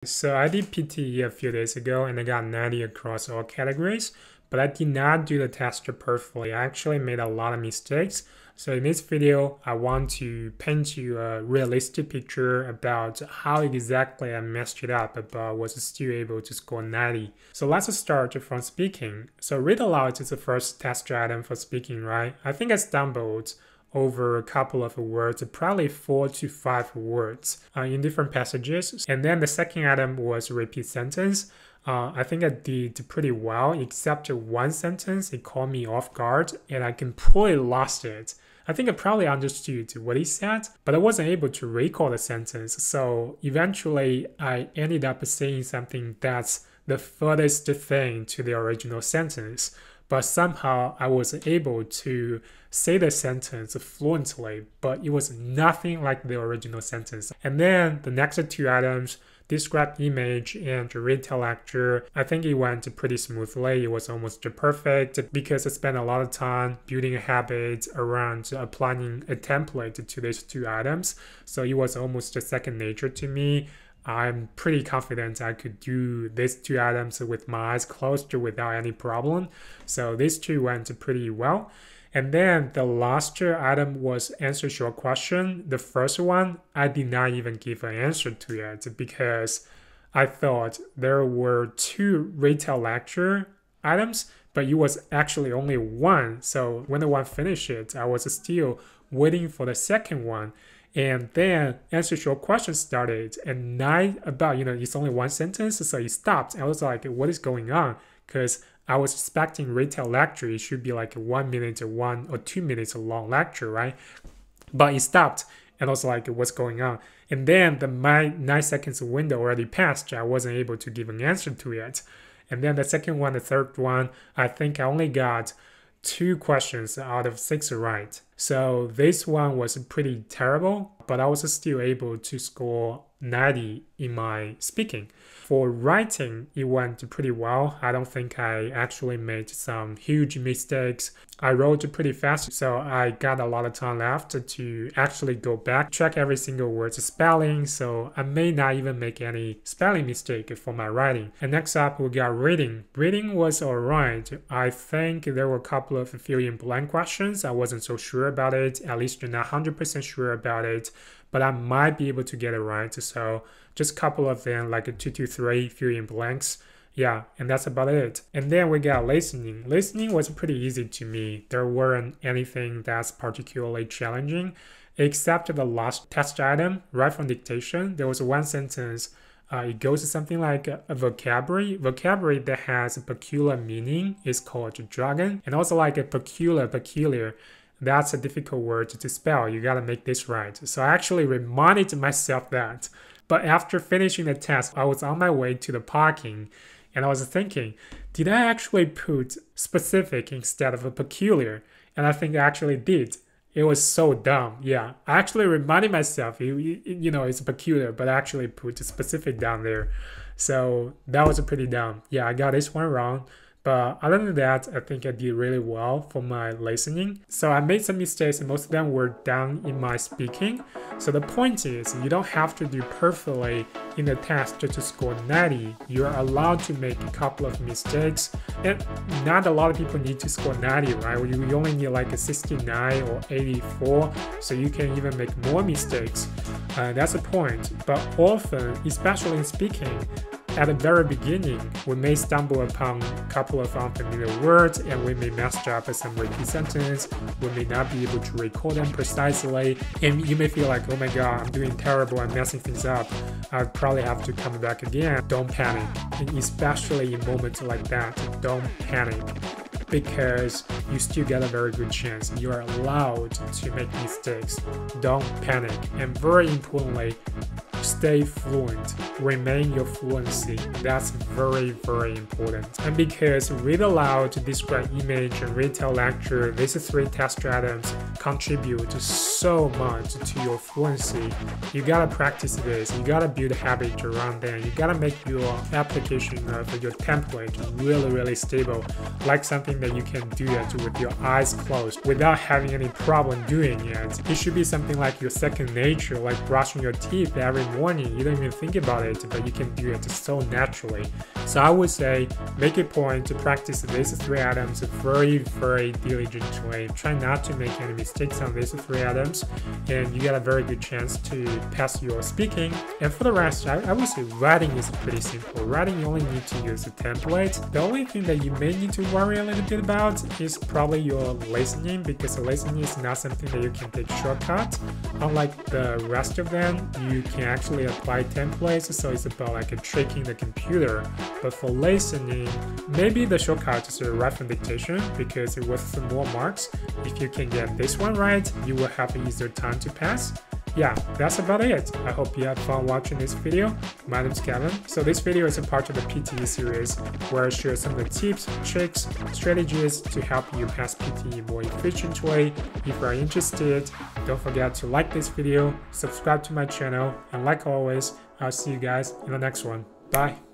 So I did PTE a few days ago and I got 90 across all categories, but I did not do the test perfectly. I actually made a lot of mistakes. So in this video, I want to paint you a realistic picture about how exactly I messed it up, but was still able to score 90. So let's start from speaking. So read aloud is the first test item for speaking, right? I think I stumbled over a couple of words, probably 4 to 5 words in different passages. And then the second item was repeat sentence. I think I did pretty well, except one sentence, it caught me off guard and I completely lost it. I think I probably understood what he said, but I wasn't able to recall the sentence. So eventually I ended up saying something that's the furthest thing to the original sentence. But somehow I was able to say the sentence fluently, but it was nothing like the original sentence. And then the next two items, describe image and retail lecture, I think it went pretty smoothly. It was almost perfect because I spent a lot of time building a habit around applying a template to these two items. So it was almost a second nature to me. I'm pretty confident I could do these two items with my eyes closed without any problem. So these two went pretty well. And then the last item was answer short question. The first one, I did not even give an answer to it because I thought there were two retail lecture items, but it was actually only one. So when the one finished it, I was still waiting for the second one. And then answer short question started and it's only one sentence, so it stopped. I was like, what is going on? Because I was expecting retail lecture, it should be like a 1 minute or 1 or 2 minutes long lecture, right? But it stopped and I was like, what's going on? And then my 9 seconds window already passed. I wasn't able to give an answer to it. And then the second one, the third one, I think I only got 2 questions out of 6 right. So this one was pretty terrible, but I was still able to score 90 in my speaking. For writing, it went pretty well. I don't think I actually made some huge mistakes. I wrote pretty fast, so I got a lot of time left to actually go back, check every single word's spelling, so I may not even make any spelling mistake for my writing. And next up, we got reading. Reading was alright. I think there were a couple of fill-in-blank questions. I wasn't so sure about it, at least not 100% sure about it, but I might be able to get it right. So just a couple of them, like 2 to 3 fill-in-blanks. Yeah, and that's about it. And then we got listening. Listening was pretty easy to me. There weren't anything that's particularly challenging, except the last test item, right from dictation. There was one sentence. It goes to something like a vocabulary. Vocabulary that has a peculiar meaning is called dragon. And also like a peculiar. That's a difficult word to spell. You gotta make this right. So I actually reminded myself that. But after finishing the test, I was on my way to the parking and I was thinking, did I actually put specific instead of a peculiar? And I think I actually did. It was so dumb. Yeah, I actually reminded myself, it's peculiar, but I actually put specific down there. So that was pretty dumb. Yeah, I got this one wrong. But other than that, I think I did really well for my listening. So I made some mistakes and most of them were done in my speaking. So the point is, you don't have to do perfectly in the test to score 90. You're allowed to make a couple of mistakes. And not a lot of people need to score 90, right? You only need like a 69 or 84. So you can even make more mistakes. That's the point. But often, especially in speaking, at the very beginning, we may stumble upon a couple of unfamiliar words and we may mess up some repeat sentence. We may not be able to recall them precisely. And you may feel like, oh my god, I'm doing terrible, I'm messing things up. I probably have to come back again. Don't panic. And especially in moments like that, don't panic. Because you still get a very good chance. You are allowed to make mistakes. Don't panic. And very importantly, stay fluent. Remain your fluency. That's very, very important. And because read aloud, describe image, and retail lecture, these 3 test items, contribute so much to your fluency. You gotta practice this. You gotta build a habit around them. You gotta make your application of your template really stable, like something that you can do it with your eyes closed without having any problem doing it. It should be something like your second nature, like brushing your teeth every morning. You don't even think about it, but you can do it so naturally. So I would say make a point to practice these 3 items very diligently. Try not to make any mistakes on these 3 items, and you get a very good chance to pass your speaking. And for the rest, I would say writing is pretty simple. Writing, you only need to use a template. The only thing that you may need to worry a little bit about is probably your listening, because listening is not something that you can take shortcut. Unlike the rest of them, you can actually apply templates, so it's about like tricking the computer. But for listening, maybe the shortcut is a right from dictation, because it was some more marks. If you can get this one right, you will have an easier time to pass. Yeah, that's about it. I hope you had fun watching this video. My name is Kevin. So this video is a part of the PTE series where I share some of the tips, tricks, strategies to help you pass PTE more efficiently. If you are interested, don't forget to like this video, subscribe to my channel, and like always, I'll see you guys in the next one. Bye.